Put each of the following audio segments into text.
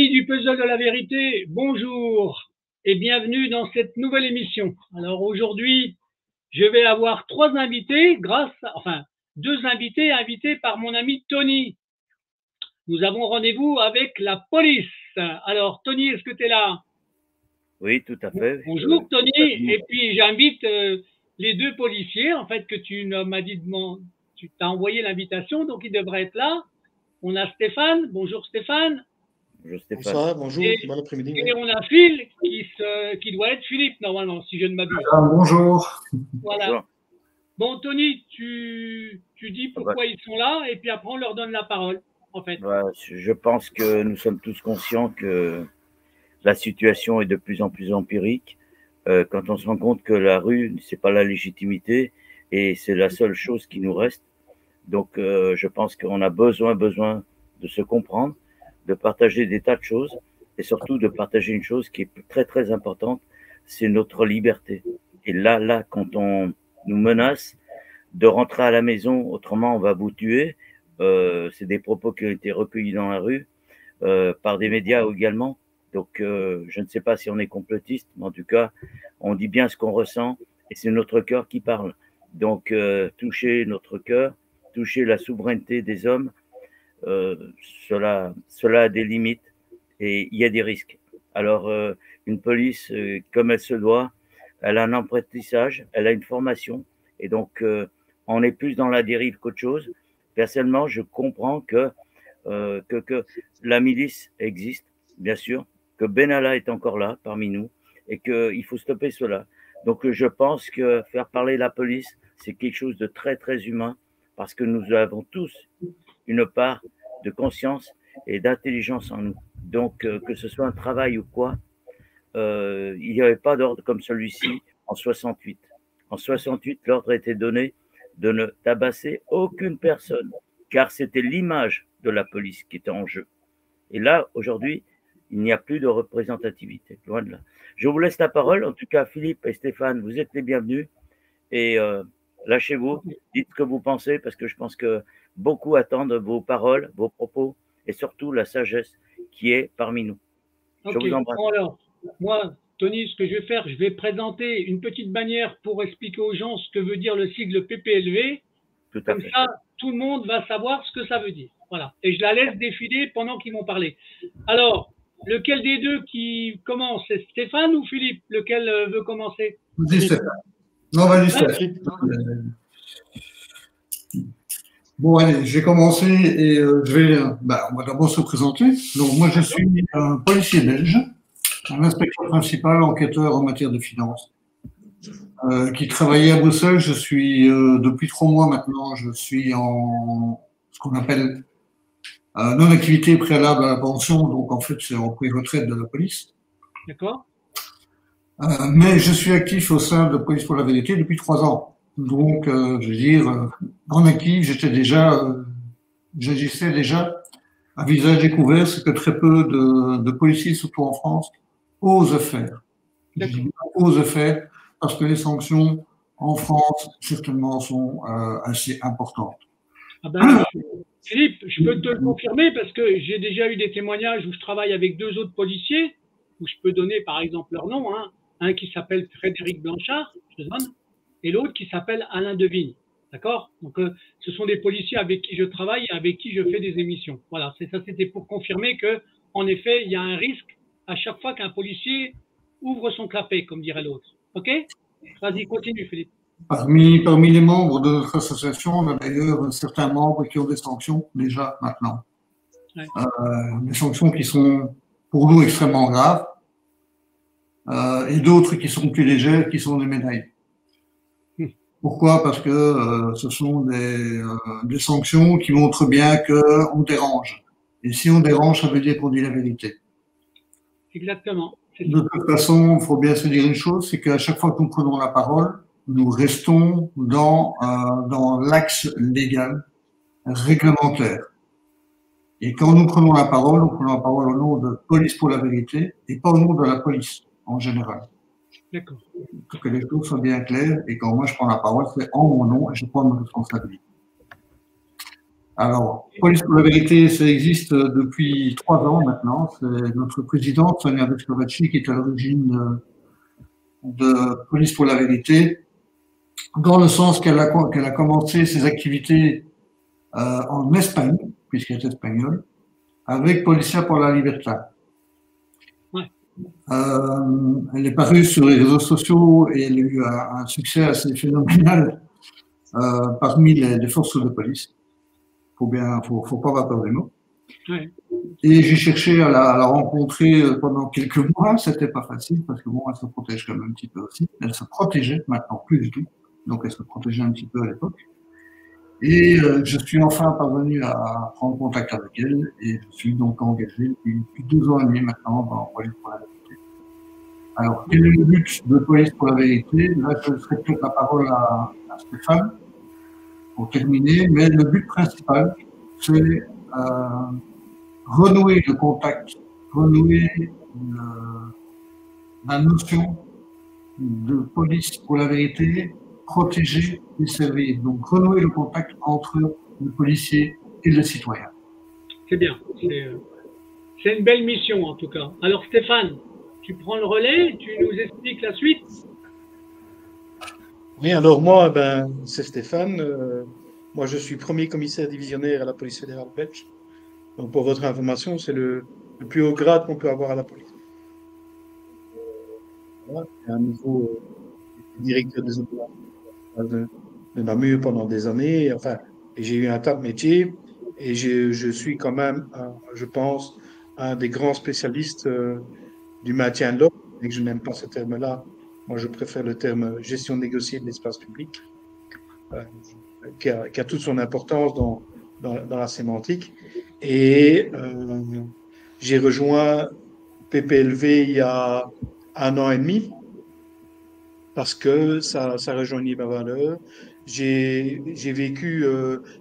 Amis du puzzle de la vérité, bonjour et bienvenue dans cette nouvelle émission. Alors aujourd'hui, je vais avoir deux invités invités par mon ami Tony. Nous avons rendez-vous avec la police. Alors Tony, est-ce que tu es là? Oui, tout à fait. Bonjour Tony, et puis j'invite les deux policiers, en fait, que tu m'as dit, tu t'as envoyé l'invitation, donc ils devraient être là. On a Stéphane. Bonjour Stéphane. Bonjour Stéphane. Bonsoir, bonjour, bon après-midi. Et on a Phil qui doit être Philippe normalement, si je ne m'abuse. Bonjour. Voilà. Bonjour. Bon Tony, tu dis pourquoi ils sont là et puis après on leur donne la parole, en fait. Je pense que nous sommes tous conscients que la situation est de plus en plus empirique. Quand on se rend compte que la rue, c'est pas la légitimité et c'est la seule chose qui nous reste. Donc, je pense qu'on a besoin de se comprendre, de partager des tas de choses et surtout de partager une chose qui est très, très importante, c'est notre liberté. Et là, quand on nous menace de rentrer à la maison, autrement on va vous tuer, c'est des propos qui ont été recueillis dans la rue par des médias également. Donc, je ne sais pas si on est complotiste, mais en tout cas, on dit bien ce qu'on ressent et c'est notre cœur qui parle. Donc, toucher notre cœur, toucher la souveraineté des hommes, cela a des limites et il y a des risques. Alors, une police, comme elle se doit, elle a un apprentissage, elle a une formation et donc on est plus dans la dérive qu'autre chose. Personnellement, je comprends que la milice existe, bien sûr, que Benalla est encore là parmi nous et qu'il faut stopper cela. Donc, je pense que faire parler la police, c'est quelque chose de très, très humain parce que nous avons tous une part de conscience et d'intelligence en nous. Donc, que ce soit un travail ou quoi, il n'y avait pas d'ordre comme celui-ci en 68. En 68, l'ordre a été donné de ne tabasser aucune personne, car c'était l'image de la police qui était en jeu. Et là, aujourd'hui, il n'y a plus de représentativité, loin de là. Je vous laisse la parole. En tout cas, Philippe et Stéphane, vous êtes les bienvenus. Et lâchez-vous, dites ce que vous pensez, parce que je pense que beaucoup attendent vos paroles, vos propos, et surtout la sagesse qui est parmi nous. Je vous embrasse. Bon, alors, moi, Tony, ce que je vais faire, je vais présenter une petite bannière pour expliquer aux gens ce que veut dire le sigle PPLV. Comme ça, tout le monde va savoir ce que ça veut dire. Voilà. Et je la laisse défiler pendant qu'ils vont parler. Alors, lequel des deux qui commence? C'est Stéphane ou Philippe? Lequel veut commencer? Vas-y, Stéphane. Non, vas-y, Stéphane. Bon, allez, je vais commencer et on va d'abord se présenter. Donc, moi, je suis un policier belge, un inspecteur principal, enquêteur en matière de finances, qui travaillait à Bruxelles. Je suis, depuis 3 mois maintenant, je suis en ce qu'on appelle non-activité préalable à la pension. Donc, en fait, c'est en pré-retraite de la police. D'accord. Mais je suis actif au sein de Police pour la vérité depuis 3 ans. Donc, je veux dire, en actif, j'agissais déjà à visage découvert, ce que très peu de policiers, surtout en France, osent faire. Je dis bien osent faire parce que les sanctions en France, certainement, sont assez importantes. Ah ben, Philippe, je peux te le confirmer parce que j'ai déjà eu des témoignages où je travaille avec 2 autres policiers, où je peux donner par exemple leur nom, hein. Un qui s'appelle Frédéric Blanchard, je te donne, et l'autre qui s'appelle Alain Devigne. D'accord? Donc, ce sont des policiers avec qui je travaille et avec qui je fais des émissions. Voilà, c'est ça, c'était pour confirmer que, en effet, il y a un risque à chaque fois qu'un policier ouvre son clapet, comme dirait l'autre. Ok? Vas-y, continue, Philippe. Parmi les membres de notre association, on a d'ailleurs certains membres qui ont des sanctions déjà maintenant. Ouais. Des sanctions qui sont pour nous extrêmement graves et d'autres qui sont plus légères, qui sont des médailles. Pourquoi? Parce que ce sont des sanctions qui montrent bien qu'on dérange. Et si on dérange, ça veut dire qu'on dit la vérité. Exactement. De toute façon, il faut bien se dire une chose, c'est qu'à chaque fois que nous prenons la parole, nous restons dans l'axe légal, réglementaire. Et quand nous prenons la parole au nom de Police pour la vérité et pas au nom de la police en général. D'accord. Pour que les choses soient bien claires et quand moi je prends la parole, c'est en mon nom et je prends ma responsabilité. Alors, Police pour la vérité, ça existe depuis 3 ans maintenant. C'est notre présidente, Sonia Vescovaci, qui est à l'origine de Police pour la vérité, dans le sens qu'elle a commencé ses activités en Espagne, puisqu'elle est espagnole, avec Policia pour la Libertad. Ouais. Elle est parue sur les réseaux sociaux et elle a eu un succès assez phénoménal parmi les forces de police. Faut pas avoir peur des mots. Ouais. Et j'ai cherché à la rencontrer pendant quelques mois. C'était pas facile parce que bon, elle se protège quand même un petit peu aussi. Elle se protégeait, maintenant plus du tout. Donc elle se protégeait un petit peu à l'époque. Et je suis enfin parvenu à prendre contact avec elle et je suis donc engagé depuis 2 ans et demi maintenant dans Police pour la vérité. Alors, quel est le but de Police pour la vérité? Là, je laisserai peut-être la parole à Stéphane pour terminer, mais le but principal, c'est renouer le contact, renouer la notion de police pour la vérité, protéger et servir. Donc, renouer le contact entre le policier et le citoyen. C'est bien. C'est une belle mission, en tout cas. Alors, Stéphane, tu prends le relais, tu nous expliques la suite? Oui, alors moi, c'est Stéphane. Moi, je suis premier commissaire divisionnaire à la police fédérale belge. Donc, pour votre information, c'est le plus haut grade qu'on peut avoir à la police. Voilà, à un niveau directeur des opérations de Namur pendant des années. Enfin, j'ai eu un tas de métiers et je suis quand même, je pense, un des grands spécialistes du maintien de l'ordre, et que je n'aime pas ce terme-là. Moi, je préfère le terme gestion négociée de l'espace public, qui a toute son importance dans la sémantique. Et j'ai rejoint PPLV il y a 1 an et demi, parce que ça rejoignait ma valeur. J'ai vécu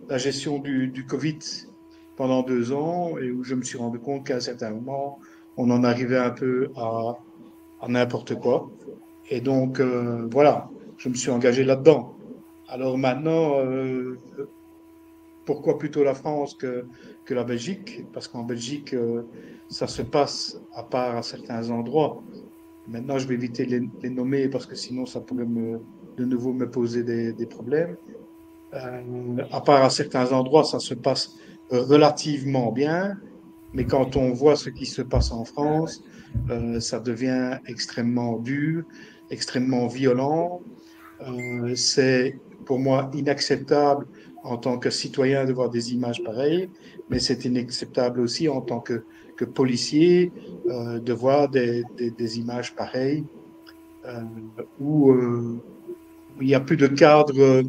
la gestion du Covid pendant 2 ans, et où je me suis rendu compte qu'à un certain moment, on en arrivait un peu à n'importe quoi. Et donc, voilà, je me suis engagé là-dedans. Alors maintenant, pourquoi plutôt la France que la Belgique? Parce qu'en Belgique, ça se passe à part à certains endroits. Maintenant, je vais éviter de les nommer parce que sinon, ça pourrait de nouveau me poser des problèmes. À part à certains endroits, ça se passe relativement bien. Mais quand on voit ce qui se passe en France, ça devient extrêmement dur, extrêmement violent. C'est pour moi inacceptable en tant que citoyen de voir des images pareilles, mais c'est inacceptable aussi en tant que policier de voir des images pareilles où il n'y a plus de cadre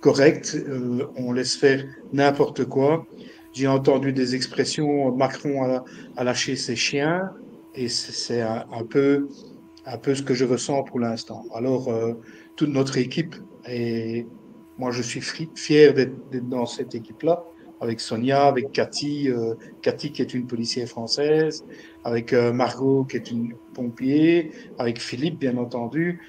correct, on laisse faire n'importe quoi. J'ai entendu des expressions, Macron a lâché ses chiens, et c'est un peu ce que je ressens pour l'instant. Alors, toute notre équipe, et moi je suis fier d'être dans cette équipe-là, avec Sonia, avec Cathy, Cathy qui est une policière française, avec Margot qui est une pompier, avec Philippe bien entendu,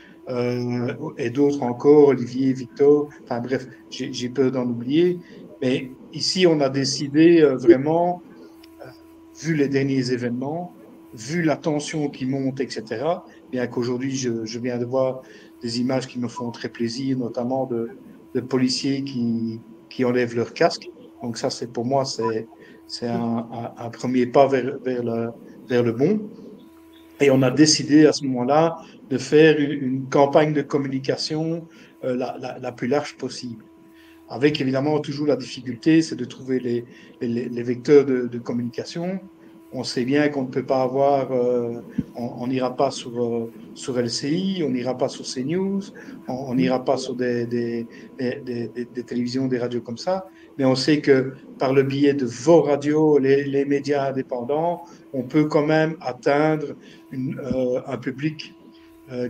et d'autres encore, Olivier, Victor, enfin bref, j'ai peur d'en oublier. Mais ici, on a décidé vraiment, vu les derniers événements, vu la tension qui monte, etc., bien qu'aujourd'hui, je viens de voir des images qui me font très plaisir, notamment de policiers qui enlèvent leur casque. Donc ça, pour moi, c'est un premier pas vers le bon. Et on a décidé à ce moment-là de faire une campagne de communication la plus large possible. Avec évidemment toujours la difficulté, c'est de trouver les vecteurs de communication. On sait bien qu'on ne peut pas avoir, on n'ira pas sur LCI, on n'ira pas sur CNews, on n'ira pas sur des télévisions, des radios comme ça, mais on sait que par le biais de vos radios, les médias indépendants, on peut quand même atteindre un public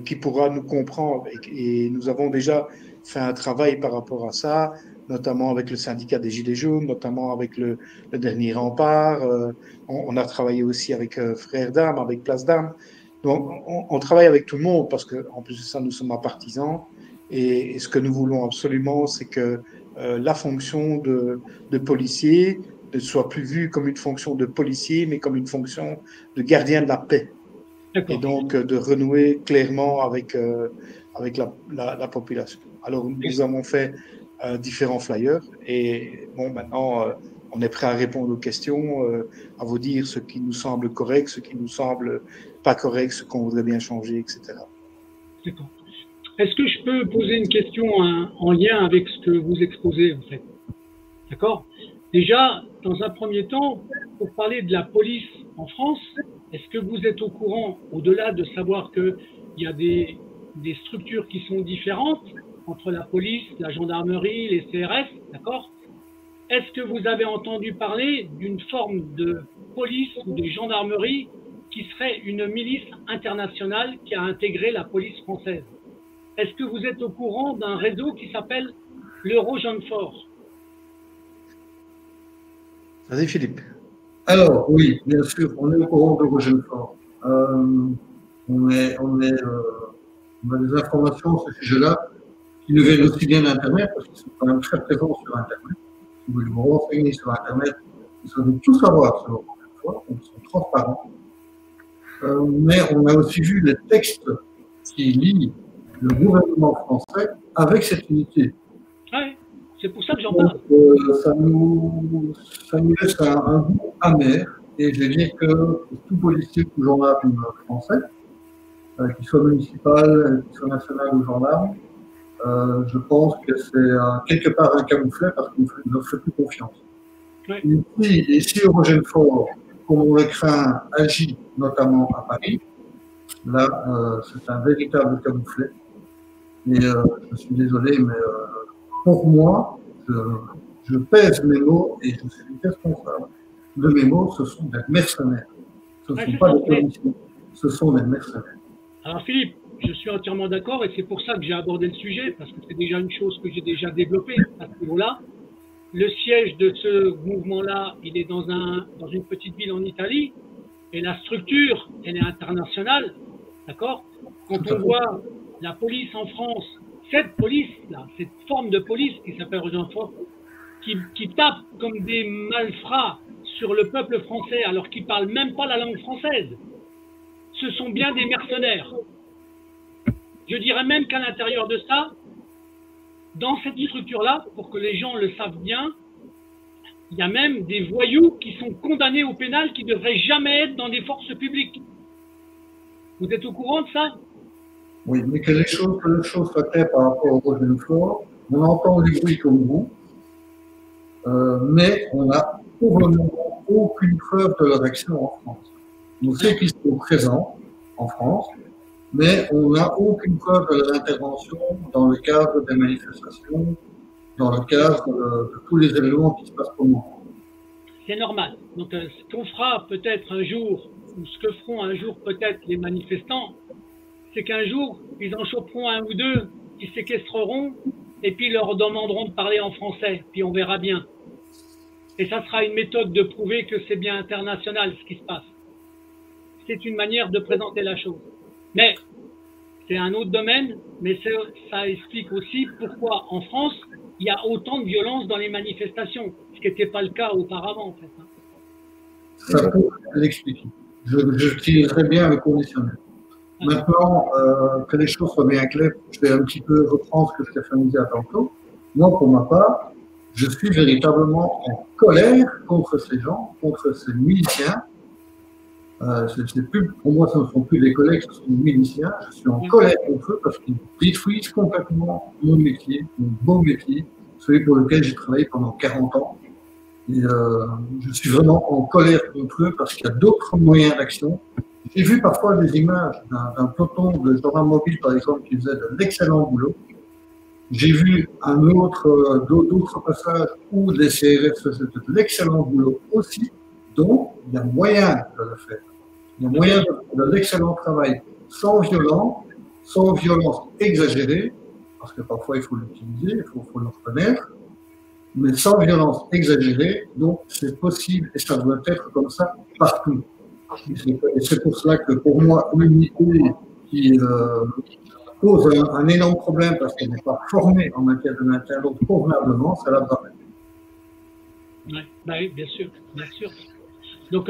qui pourra nous comprendre. Et nous avons déjà fait un travail par rapport à ça, notamment avec le syndicat des Gilets jaunes, notamment avec le dernier rempart. On a travaillé aussi avec Frères d'Armes, avec Place d'Armes. Donc, on travaille avec tout le monde parce qu'en plus de ça, nous sommes partisans. Et ce que nous voulons absolument, c'est que la fonction de policier ne soit plus vue comme une fonction de policier, mais comme une fonction de gardien de la paix. Et donc de renouer clairement avec la population. Alors nous avons fait différents flyers et bon, maintenant on est prêt à répondre aux questions, à vous dire ce qui nous semble correct, ce qui nous semble pas correct, ce qu'on voudrait bien changer, etc. D'accord. Est-ce que je peux poser une question en lien avec ce que vous exposez en fait? D'accord. Déjà, dans un premier temps, pour parler de la police en France, est-ce que vous êtes au courant, au-delà de savoir qu'il y a des structures qui sont différentes entre la police, la gendarmerie, les CRS, d'accord? Est-ce que vous avez entendu parler d'une forme de police ou de gendarmerie qui serait une milice internationale qui a intégré la police française? Est-ce que vous êtes au courant d'un réseau qui s'appelle l'Eurogenfor? Vas-y, Philippe. Alors, oui, bien sûr, on est au courant de l'Eurogenfor. On a des informations sur ce sujet-là qui nous viennent aussi bien d'Internet, parce qu'ils sont quand même très présents sur Internet. Si vous voulez vous renseigner sur Internet, vous savez tout savoir sur l'Eurogenfor, ils sont transparents. Mais on a aussi vu les textes qui lient le gouvernement français avec cette unité. Oui, c'est pour ça que j'en parle. Ça nous laisse un goût amer, et je vais dire que tout policier, tout gendarme français, qu'il soit municipal, qu'il soit national ou gendarme, je pense que c'est quelque part un camouflet parce qu'on ne leur fait plus confiance. Oui. Et si Eurogenfor, comme on le craint, agit notamment à Paris, là, c'est un véritable camouflet. Et je suis désolé, mais pour moi, je pèse mes mots et je suis responsable de mes mots. Ce sont des mercenaires. Ce ne sont pas des policiers, ce sont des mercenaires. Alors Philippe, je suis entièrement d'accord et c'est pour ça que j'ai abordé le sujet, parce que c'est déjà une chose que j'ai déjà développée à ce niveau-là. Le siège de ce mouvement-là, il est dans une petite ville en Italie et la structure, elle est internationale, d'accord? Quand on voit la police en France, cette police-là, cette forme de police qui s'appelle Eurogenfor, qui tape comme des malfrats sur le peuple français alors qu'ils ne parlent même pas la langue française, ce sont bien des mercenaires. Je dirais même qu'à l'intérieur de ça, dans cette structure-là, pour que les gens le savent bien, il y a même des voyous qui sont condamnés au pénal qui ne devraient jamais être dans des forces publiques. Vous êtes au courant de ça? Oui, mais que les choses soient claires par rapport au Eurogenfor. On entend les bruits comme vous, mais on n'a pour le moment aucune preuve de leur action en France. On sait qu'ils sont présents en France, mais on n'a aucune preuve de leur intervention dans le cadre des manifestations, dans le cadre de tous les événements qui se passent pour le moment. C'est normal. Donc, ce qu'on fera peut-être un jour, ou ce que feront un jour peut-être les manifestants, c'est qu'un jour, ils en choperont un ou deux, ils séquestreront, et puis leur demanderont de parler en français, puis on verra bien. Et ça sera une méthode de prouver que c'est bien international ce qui se passe. C'est une manière de présenter la chose. Mais c'est un autre domaine, mais ça explique aussi pourquoi en France, il y a autant de violence dans les manifestations, ce qui n'était pas le cas auparavant en fait. Ça peut l'expliquer. Je tirerai bien le conditionnel. Maintenant, que les choses soient bien claires, je vais un petit peu reprendre ce que Stéphane disait tantôt. Moi, pour ma part, je suis véritablement en colère contre ces gens, contre ces miliciens. Pour moi, ce ne sont plus des collègues, ce sont des miliciens. Je suis en colère contre eux parce qu'ils détruisent complètement mon métier, mon beau métier, celui pour lequel j'ai travaillé pendant 40 ans. Et je suis vraiment en colère contre eux parce qu'il y a d'autres moyens d'action. J'ai vu parfois des images d'un peloton de gendarmes mobiles, par exemple, qui faisait de l'excellent boulot. J'ai vu d'autres passages où les CRS faisaient de l'excellent boulot aussi. Donc, il y a moyen de le faire. Il y a moyen de faire de l'excellent travail sans violence exagérée, parce que parfois il faut l'utiliser, il faut le reconnaître, mais sans violence exagérée. Donc, c'est possible et ça doit être comme ça partout. Et c'est pour cela que pour moi, l'unité pose un énorme problème parce qu'elle n'est pas formée en matière de maintien de l'ordre convenablement, ça la va. Oui, bien sûr, bien sûr. Donc,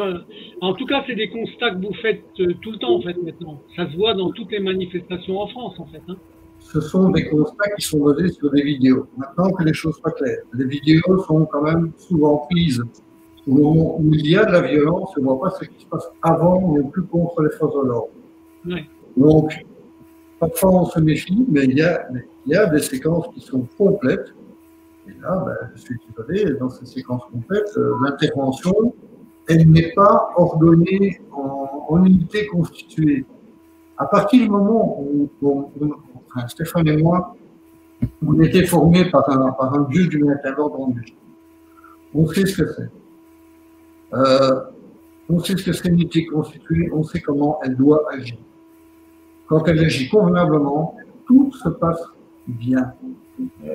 en tout cas, c'est des constats que vous faites tout le temps, en fait, maintenant. Ça se voit dans toutes les manifestations en France, en fait. Hein. Ce sont des constats qui sont basés sur des vidéos. Maintenant que les choses soient claires, les vidéos sont quand même souvent prises au moment où il y a de la violence, on ne voit pas ce qui se passe avant non plus contre les forces de l'ordre. Ouais. Donc, parfois on se méfie, mais il y a des séquences qui sont complètes. Et là, je suis désolé, dans ces séquences complètes, l'intervention, elle n'est pas ordonnée en unité constituée. À partir du moment où Stéphane et moi, on était formés par un juge du maintien de l'ordre en Belgique. On sait ce que c'est. On sait ce que c'est une unité constituée, on sait comment elle doit agir. Quand elle agit convenablement, tout se passe bien.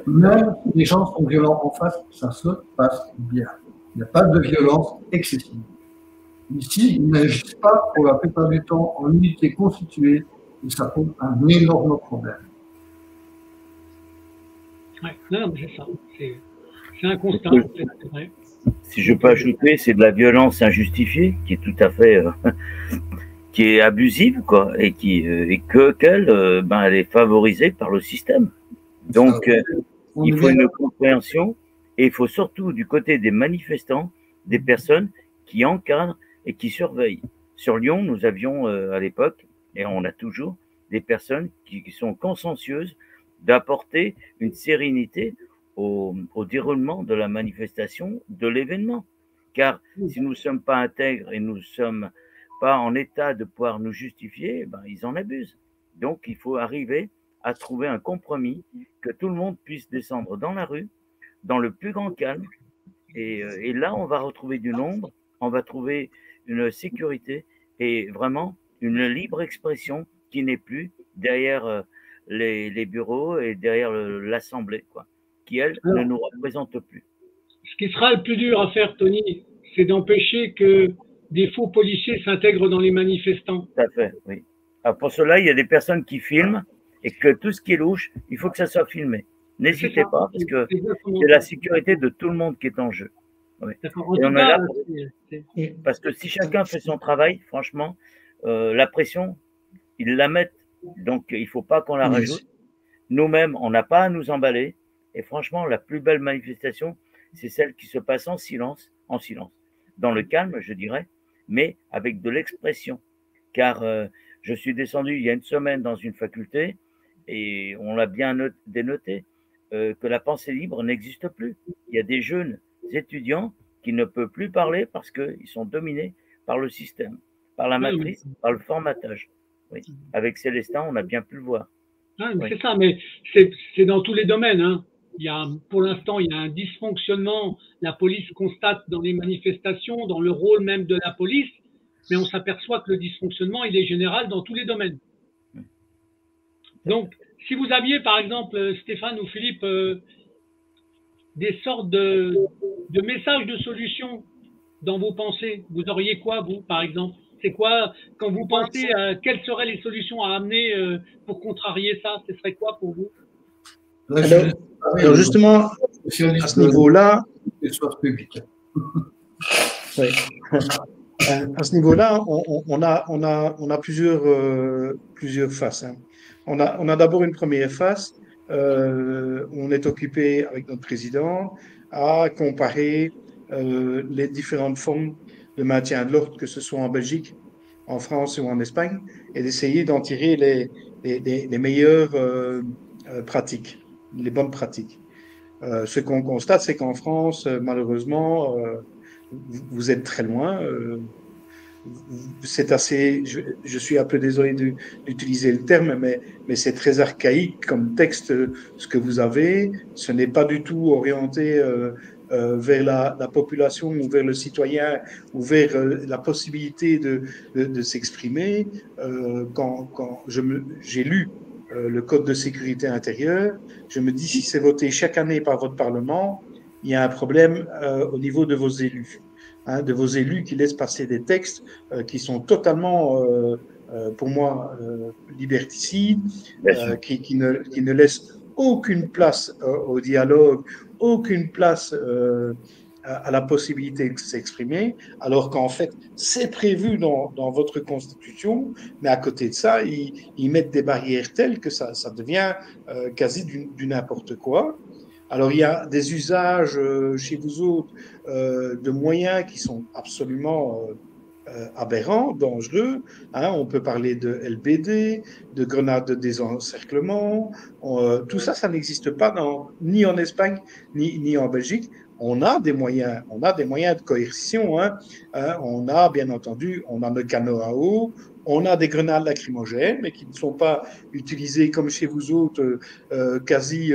Même si les gens sont violents en face, ça se passe bien. Il n'y a pas de violence excessive. Ici, ils n'agissent pas pour la plupart du temps en unité constituée et ça pose un énorme problème. Ouais, non, c'est ça. C'est un constat. C'est vrai. Si je peux ajouter, c'est de la violence injustifiée qui est tout à fait, qui est abusive, quoi, et qu'elle elle est favorisée par le système. Donc, il faut une compréhension et il faut surtout, du côté des manifestants, des personnes qui encadrent et qui surveillent. Sur Lyon, nous avions à l'époque, et on a toujours, des personnes qui sont consciencieuses d'apporter une sérénité au déroulement de la manifestation, de l'événement. Car si nous ne sommes pas intègres et nous ne sommes pas en état de pouvoir nous justifier, ils en abusent. Donc, il faut arriver à trouver un compromis, que tout le monde puisse descendre dans la rue, dans le plus grand calme. Et là, on va retrouver du nombre, on va trouver une sécurité et vraiment une libre expression qui n'est plus derrière les bureaux et derrière l'Assemblée, quoi, qui, elle, ne nous représente plus. Ce qui sera le plus dur à faire, Tony, c'est d'empêcher que des faux policiers s'intègrent dans les manifestants. Tout à fait, oui. Alors pour cela, il y a des personnes qui filment et que tout ce qui est louche, il faut que ça soit filmé. N'hésitez pas, parce que c'est la sécurité de tout le monde qui est en jeu. Oui. Et on est là parce que si chacun fait son travail, franchement, la pression, ils la mettent. Donc, il ne faut pas qu'on la rajoute. Nous-mêmes, on n'a pas à nous emballer. Et franchement, la plus belle manifestation, c'est celle qui se passe en silence, dans le calme, je dirais, mais avec de l'expression. Car je suis descendu il y a une semaine dans une faculté et on l'a bien dénoté, que la pensée libre n'existe plus. Il y a des jeunes étudiants qui ne peuvent plus parler parce qu'ils sont dominés par le système, par la matrice, par le formatage. Oui. Avec Célestin, on a bien pu le voir. Ah, oui. C'est ça, mais c'est dans tous les domaines. Hein. Pour l'instant, il y a un dysfonctionnement. La police constate dans les manifestations, dans le rôle même de la police, mais on s'aperçoit que le dysfonctionnement, il est général dans tous les domaines. Donc, si vous aviez, par exemple, Stéphane ou Philippe, des sortes de messages de solution dans vos pensées, vous auriez quoi, vous, par exemple? C'est quoi, quand vous pensez, quelles seraient les solutions à amener pour contrarier ça? Ce serait quoi pour vous? Alors justement, à ce niveau-là, oui. À ce niveau-là, on a plusieurs faces. Hein. On a d'abord une première face. On est occupé avec notre président à comparer les différentes formes de maintien de l'ordre, que ce soit en Belgique, en France ou en Espagne, et d'essayer d'en tirer les meilleures pratiques, les bonnes pratiques. Ce qu'on constate, c'est qu'en France, malheureusement, vous êtes très loin. C'est assez, je suis un peu désolé d'utiliser le terme, mais c'est très archaïque comme texte, ce que vous avez. Ce n'est pas du tout orienté vers la population ou vers le citoyen ou vers la possibilité de s'exprimer. Quand j'ai lu le Code de sécurité intérieure, je me dis, si c'est voté chaque année par votre Parlement, il y a un problème au niveau de vos élus. Hein, de vos élus qui laissent passer des textes qui sont totalement pour moi, liberticide, qui ne laisse aucune place au dialogue, aucune place à la possibilité de s'exprimer, alors qu'en fait, c'est prévu dans votre constitution, mais à côté de ça, ils mettent des barrières telles que ça devient quasi du n'importe quoi. Alors, il y a des usages chez vous autres de moyens qui sont absolument aberrants, dangereux. Hein. On peut parler de LBD, de grenades de désencerclement. Tout ça, ça n'existe pas ni en Espagne ni en Belgique. On a des moyens de coercition. Hein. On a, bien entendu, on a le canot à eau, on a des grenades lacrymogènes, mais qui ne sont pas utilisées comme chez vous autres, quasi.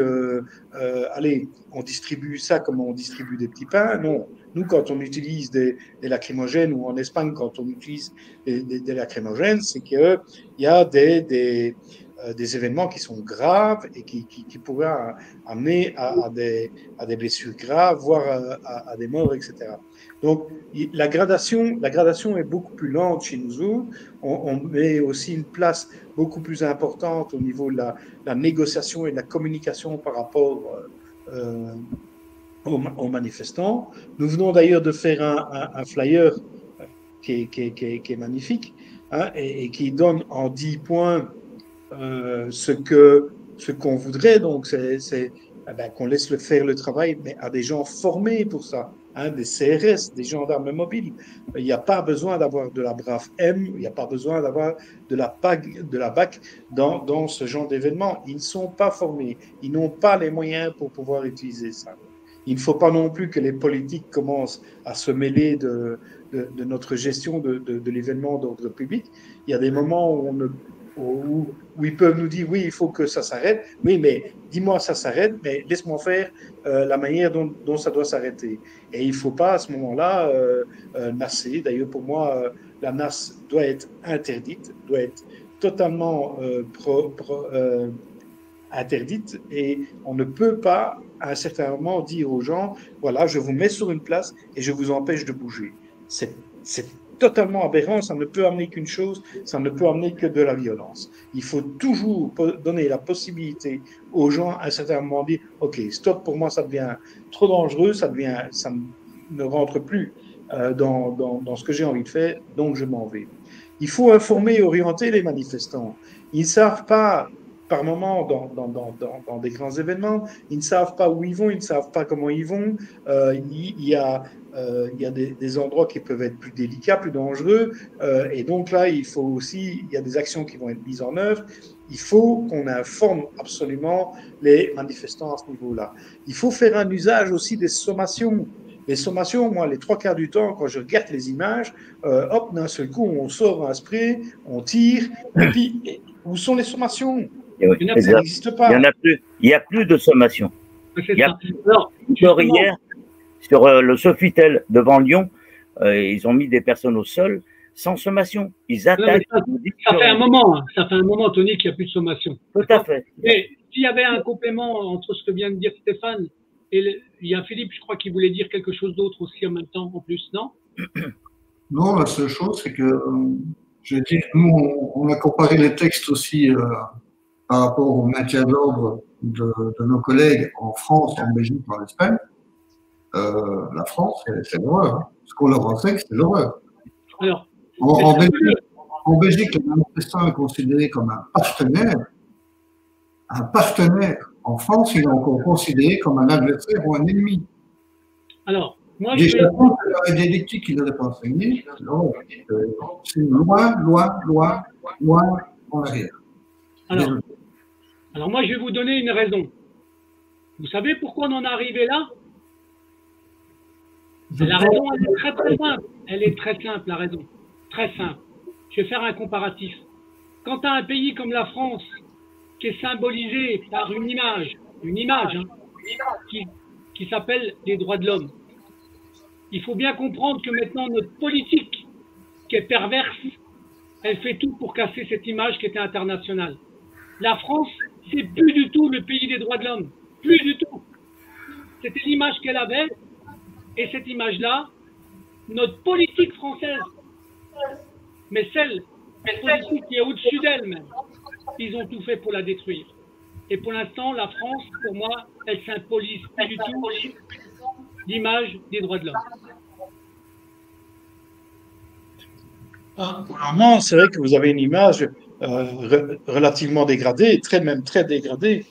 Allez, on distribue ça comme on distribue des petits pains. Non. Nous, quand on utilise des lacrymogènes, ou en Espagne, quand on utilise des lacrymogènes, c'est qu'il y a des événements qui sont graves et qui pourraient amener à des blessures graves, voire à des morts, etc. Donc, la gradation est beaucoup plus lente chez nous autres. On met aussi une place beaucoup plus importante au niveau de la négociation et de la communication par rapport aux manifestants. Nous venons d'ailleurs de faire un flyer qui est magnifique, hein, et qui donne en 10 points ce qu'on voudrait. Donc, c'est qu'on laisse faire le travail, mais à des gens formés pour ça, hein, des CRS, des gendarmes mobiles. Il n'y a pas besoin d'avoir de la BRAF M, il n'y a pas besoin d'avoir de la BAC dans ce genre d'événement. Ils ne sont pas formés, ils n'ont pas les moyens pour pouvoir utiliser ça. Il ne faut pas non plus que les politiques commencent à se mêler de notre gestion de l'événement d'ordre public. Il y a des moments où ils peuvent nous dire oui, il faut que ça s'arrête. Oui, mais dis-moi ça s'arrête, mais laisse-moi faire la manière dont ça doit s'arrêter. Et il ne faut pas à ce moment-là nasser. D'ailleurs, pour moi, la nasse doit être interdite, doit être totalement interdite, et on ne peut pas à un certain moment dire aux gens voilà, je vous mets sur une place et je vous empêche de bouger. C'est totalement aberrant, ça ne peut amener qu'une chose, ça ne peut amener que de la violence. Il faut toujours donner la possibilité aux gens à un certain moment de dire ok, stop, pour moi ça devient trop dangereux, ça ne rentre plus dans ce que j'ai envie de faire, donc je m'en vais. Il faut informer et orienter les manifestants. Ils ne savent pas par moment dans des grands événements, ils ne savent pas où ils vont, ils ne savent pas comment ils vont. Il y a des endroits qui peuvent être plus délicats, plus dangereux, et donc là, il y a des actions qui vont être mises en œuvre. Il faut qu'on informe absolument les manifestants à ce niveau-là. Il faut faire un usage aussi des sommations. Les sommations, moi, les 3 quarts du temps, quand je regarde les images, hop, d'un seul coup, on sort un spray, on tire, et puis, où sont les sommations ? Oui, ça n'existe pas. Il n'y a plus de sommation. Alors, hier, sur le Sofitel devant Lyon, ils ont mis des personnes au sol sans sommation. Ils attaquent. Ça fait un moment, Tony, qu'il n'y a plus de sommation. Tout à fait. Et s'il y avait un complément entre ce que vient de dire Stéphane et il y a Philippe, je crois, qui voulait dire quelque chose d'autre aussi en même temps, en plus, non? Non, la seule chose, c'est que j'ai dit que nous, on a comparé les textes aussi par rapport au maintien de l'ordre de nos collègues en France, en Belgique, en Espagne. La France, c'est l'horreur. Hein. Ce qu'on leur enseigne, c'est l'horreur. Alors, en Belgique, le manifestant est considéré comme un partenaire. Un partenaire. En France, il est encore considéré comme un adversaire ou un ennemi. Alors, moi, déjà, la dialectique qu'il n'aurait pas enseigné, c'est loin en arrière. Alors, moi, je vais vous donner une raison. Vous savez pourquoi on en est arrivé là? La raison, elle est très très simple. Elle est très simple, la raison. Très simple. Je vais faire un comparatif. Quand tu as un pays comme la France, qui est symbolisé par une image hein, qui s'appelle les droits de l'homme, il faut bien comprendre que maintenant, notre politique, qui est perverse, elle fait tout pour casser cette image qui était internationale. La France, c'est plus du tout le pays des droits de l'homme. Plus du tout. C'était l'image qu'elle avait. Et cette image-là, notre politique française, mais celle politique qui est au-dessus d'elle même. Ils ont tout fait pour la détruire. Et pour l'instant, la France, pour moi, elle symbolise plus du tout l'image des droits de l'homme. Apparemment, c'est vrai que vous avez une image relativement dégradée, même très dégradée.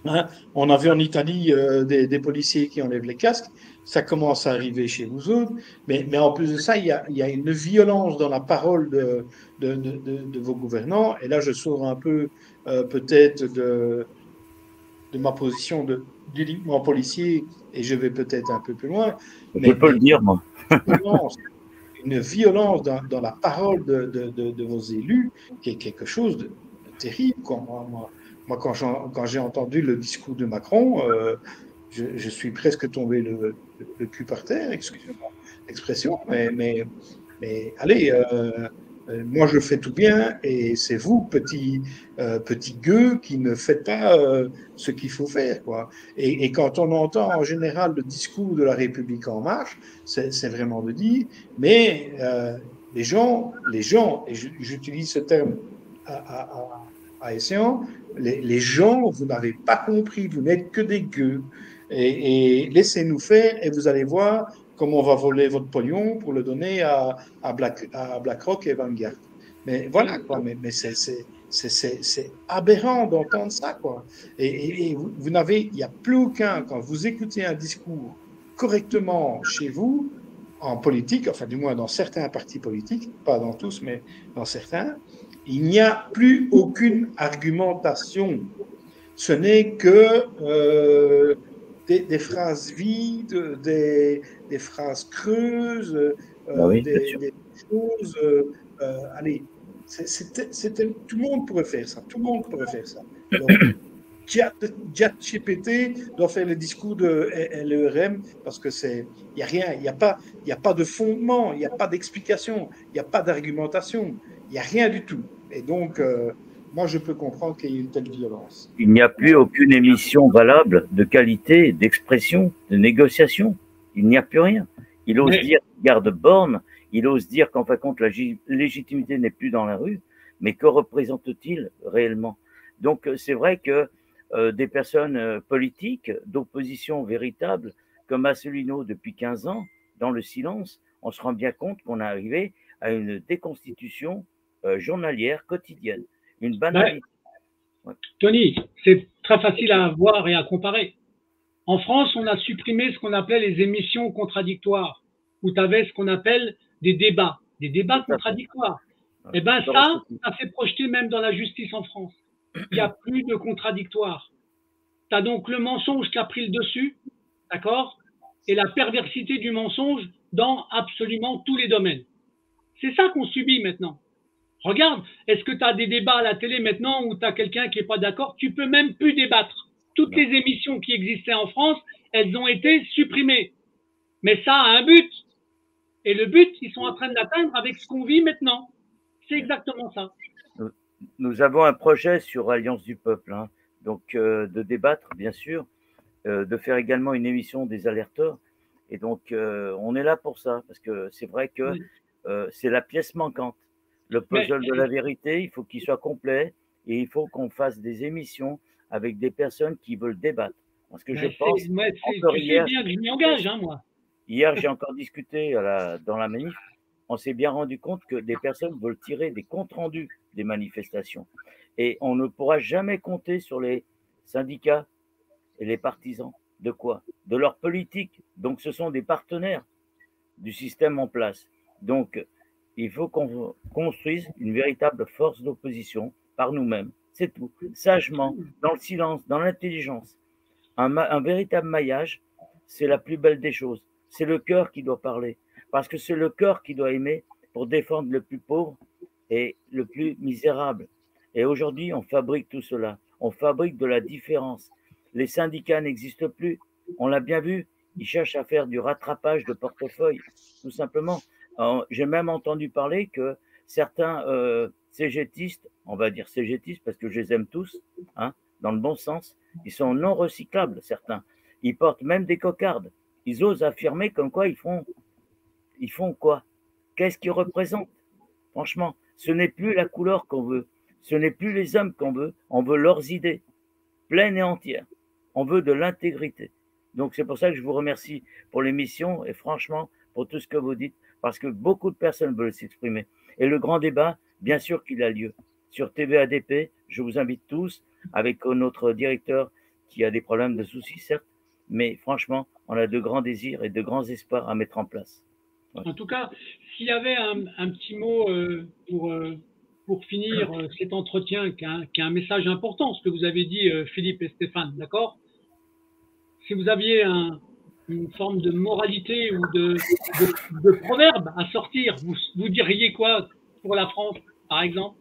Hein. On a vu en Italie des policiers qui enlèvent les casques. Ça commence à arriver chez vous autres. Mais en plus de ça, il y a une violence dans la parole de vos gouvernants. Et là, je sors un peu peut-être de ma position d'élitement policier et je vais peut-être un peu plus loin. Je peux le dire, moi. Une violence dans la parole de vos élus qui est quelque chose de terrible. Moi, quand j'ai entendu le discours de Macron, je suis presque tombé le cul par terre, excusez-moi l'expression, mais allez, moi je fais tout bien et c'est vous, petits gueux, qui ne faites pas ce qu'il faut faire, quoi. Et quand on entend en général le discours de la République en marche, c'est vraiment de dire, mais les gens, et j'utilise ce terme à Esséan, les gens, vous n'avez pas compris, vous n'êtes que des gueux. Et laissez-nous faire et vous allez voir comment on va voler votre pognon pour le donner à BlackRock et Vanguard. Mais voilà, quoi. Mais c'est aberrant d'entendre ça, quoi. Et vous n'avez, il n'y a plus aucun, quand vous écoutez un discours correctement chez vous, en politique, enfin du moins dans certains partis politiques, pas dans tous, mais dans certains, il n'y a plus aucune argumentation. Ce n'est que des phrases vides, des phrases creuses, des choses. Allez, tout le monde pourrait faire ça. Tout le monde pourrait faire ça. Donc, ChatGPT doit faire le discours de LERM parce que il n'y a rien, il n'y a pas de fondement, il n'y a pas d'explication, il n'y a pas d'argumentation, il n'y a rien du tout. Et donc, moi, je peux comprendre qu'il y ait une telle violence. Il n'y a plus aucune émission valable de qualité, d'expression, de négociation. Il n'y a plus rien. Il ose dire garde borne, il ose dire qu'en fin de compte, la légitimité n'est plus dans la rue, mais que représente-t-il réellement? Donc, c'est vrai que des personnes politiques d'opposition véritable, comme Asselineau depuis 15 ans, dans le silence, on se rend bien compte qu'on est arrivé à une déconstitution journalière, quotidienne. Une banalité. Ouais. Tony, c'est très facile à voir et à comparer. En France, on a supprimé ce qu'on appelait les émissions contradictoires, où tu avais ce qu'on appelle des débats contradictoires. Et bien ça fait projeter même dans la justice en France. Il n'y a plus de contradictoire. Tu as donc le mensonge qui a pris le dessus, d'accord, et la perversité du mensonge dans absolument tous les domaines. C'est ça qu'on subit maintenant. Regarde, est-ce que tu as des débats à la télé maintenant où tu as quelqu'un qui n'est pas d'accord? Tu peux même plus débattre. Toutes les émissions qui existaient en France, elles ont été supprimées. Mais ça a un but. Et le but, ils sont en train de l'atteindre avec ce qu'on vit maintenant. C'est exactement ça. Nous avons un projet sur Alliance du Peuple, hein. Donc de débattre, bien sûr, de faire également une émission des alerteurs. Et donc, on est là pour ça, parce que c'est vrai que c'est la pièce manquante. Le puzzle de la vérité, il faut qu'il soit complet et il faut qu'on fasse des émissions avec des personnes qui veulent débattre. Parce que je pense… Tu sais bien que je m'y engage, hein, moi. Hier, j'ai encore discuté dans la manif. On s'est bien rendu compte que des personnes veulent tirer des comptes rendus des manifestations. Et on ne pourra jamais compter sur les syndicats et les partisans. De quoi? De leur politique. Donc, ce sont des partenaires du système en place. Donc, il faut qu'on construise une véritable force d'opposition par nous-mêmes. C'est tout. Sagement, dans le silence, dans l'intelligence. Un véritable maillage, c'est la plus belle des choses. C'est le cœur qui doit parler. Parce que c'est le cœur qui doit aimer pour défendre le plus pauvre et le plus misérable. Et aujourd'hui, on fabrique tout cela. On fabrique de la différence. Les syndicats n'existent plus. On l'a bien vu. Ils cherchent à faire du rattrapage de portefeuille, tout simplement. J'ai même entendu parler que certains cégétistes, on va dire cégétistes parce que je les aime tous, hein, dans le bon sens, ils sont non recyclables, certains. Ils portent même des cocardes. Ils osent affirmer comme quoi ils font quoi? Qu'est-ce qu'ils représentent? Franchement, Ce n'est plus la couleur qu'on veut, ce n'est plus les hommes qu'on veut, on veut leurs idées, pleines et entières. On veut de l'intégrité. Donc c'est pour ça que je vous remercie pour l'émission et franchement pour tout ce que vous dites, parce que beaucoup de personnes veulent s'exprimer. Et le grand débat, bien sûr qu'il a lieu. Sur TVADP, je vous invite tous, avec notre directeur qui a des problèmes de soucis, certes, mais franchement, on a de grands désirs et de grands espoirs à mettre en place. Ouais. En tout cas, s'il y avait un petit mot pour finir cet entretien, qui est un message important, ce que vous avez dit, Philippe et Stéphane, d'accord? Si vous aviez une forme de moralité ou de proverbe à sortir, vous diriez quoi pour la France, par exemple?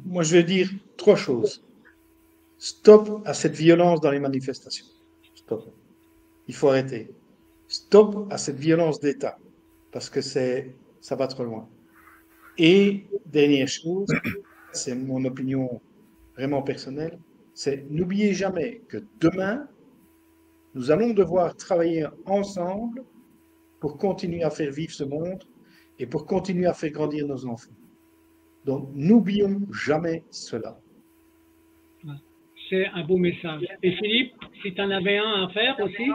Moi, je vais dire 3 choses. Stop à cette violence dans les manifestations. Stop. Il faut arrêter. Stop à cette violence d'État, parce que ça va trop loin. Et dernière chose, c'est mon opinion vraiment personnelle, c'est n'oubliez jamais que demain, nous allons devoir travailler ensemble pour continuer à faire vivre ce monde et pour continuer à faire grandir nos enfants. Donc, n'oublions jamais cela. C'est un beau message. Et Philippe, si tu en avais un à faire aussi?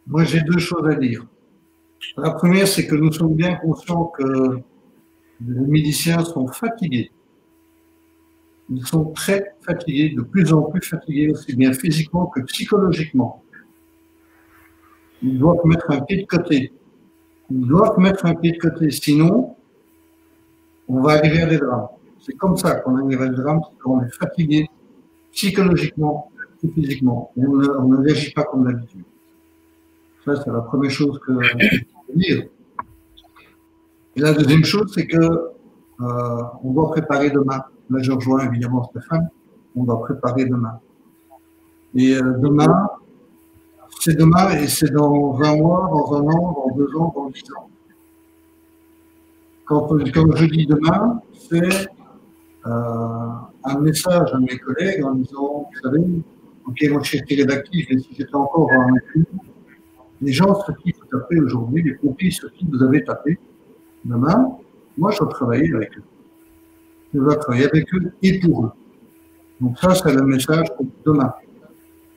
Moi, j'ai 2 choses à dire. La première, c'est que nous sommes bien conscients que les miliciens sont fatigués. Ils sont très fatigués, de plus en plus fatigués, aussi bien physiquement que psychologiquement. Ils doivent mettre un pied de côté. Ils doivent mettre un pied de côté, sinon, on va arriver à des drames. C'est comme ça qu'on arrive à des drames, c'est quand on est fatigué psychologiquement et physiquement. Et on ne réagit pas comme d'habitude. Ça, c'est la première chose que je veux dire. Et la deuxième chose, c'est que on doit préparer demain. Là, je rejoins évidemment Stéphane. On doit préparer demain. Et demain, c'est demain et c'est dans 20 mois, dans 1 an, dans 2 ans, dans 10 ans. Quand je dis demain, c'est un message à mes collègues en disant, vous savez, ok, moi je suis rédactif, mais si j'étais encore en études, les gens sur qui vous tapez aujourd'hui, les pompiers sur qui vous avez tapé, demain, moi je dois travailler avec eux. Je dois travailler avec eux et pour eux. Donc ça, c'est le message pour demain.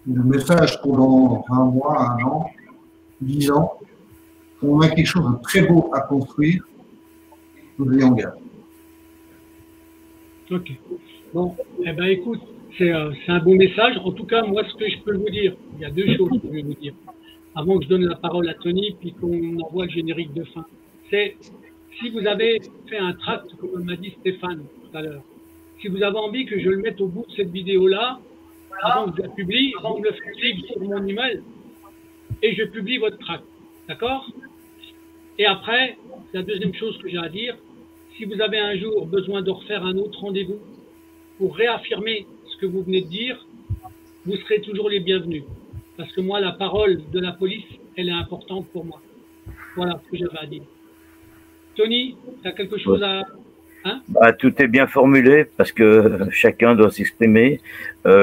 Et le message pour dans 1 mois, 1 an, 10 ans, on a quelque chose de très beau à construire, nous y engage. Ok. Bon, eh ben écoute, c'est un beau message. En tout cas, moi, ce que je peux vous dire, il y a 2 choses que je vais vous dire. Avant que je donne la parole à Tony, puis qu'on envoie le générique de fin. C'est, si vous avez fait un tract, comme m'a dit Stéphane tout à l'heure, si vous avez envie que je le mette au bout de cette vidéo-là, avant que je la publie, vous me le faites suivre sur mon email, et je publie votre tract. D'accord? Et après, la deuxième chose que j'ai à dire, si vous avez un jour besoin de refaire un autre rendez-vous pour réaffirmer ce que vous venez de dire, vous serez toujours les bienvenus. Parce que moi, la parole de la police, elle est importante pour moi. Voilà ce que j'avais à dire. Tony, tu as quelque chose à... Hein? Tout est bien formulé parce que chacun doit s'exprimer,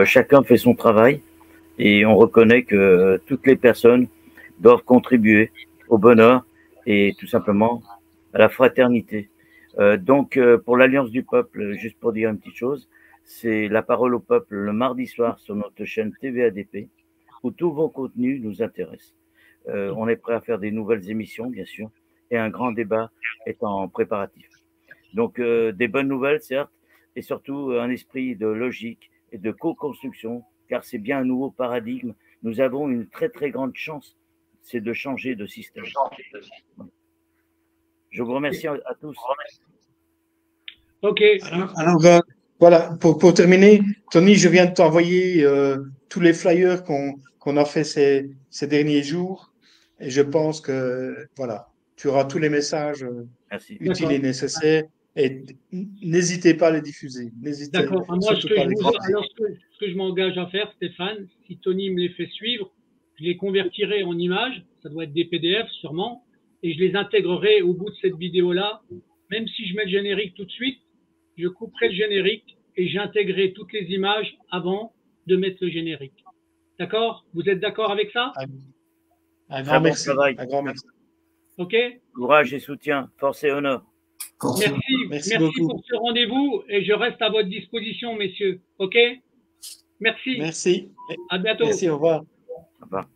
chacun fait son travail et on reconnaît que toutes les personnes doivent contribuer au bonheur et tout simplement à la fraternité. Donc, pour l'Alliance du Peuple, juste pour dire une petite chose, c'est la parole au peuple le mardi soir sur notre chaîne TVADP, où tous vos contenus nous intéressent. On est prêt à faire des nouvelles émissions, bien sûr, et un grand débat est en préparatif. Donc, des bonnes nouvelles, certes, et surtout un esprit de logique et de co-construction, car c'est bien un nouveau paradigme. Nous avons une très, très grande chance, c'est de changer de système. Je vous remercie à tous. Ok. Alors voilà, pour terminer, Tony, je viens de t'envoyer tous les flyers qu'on a fait ces derniers jours. Et je pense que voilà, tu auras tous les messages utiles et nécessaires. Et n'hésitez pas à les diffuser. D'accord. Moi, ce que je m'engage à faire, Stéphane, si Tony me les fait suivre, je les convertirai en images. Ça doit être des PDF sûrement. Et je les intégrerai au bout de cette vidéo-là. Même si je mets le générique tout de suite, je couperai le générique et j'intégrerai toutes les images avant de mettre le générique. D'accord? Vous êtes d'accord avec ça? Un grand merci. Un grand merci. OK? Courage et soutien, force et honneur. Merci pour ce rendez-vous et je reste à votre disposition, messieurs. OK? Merci. Merci. À bientôt. Merci, au revoir. Au revoir.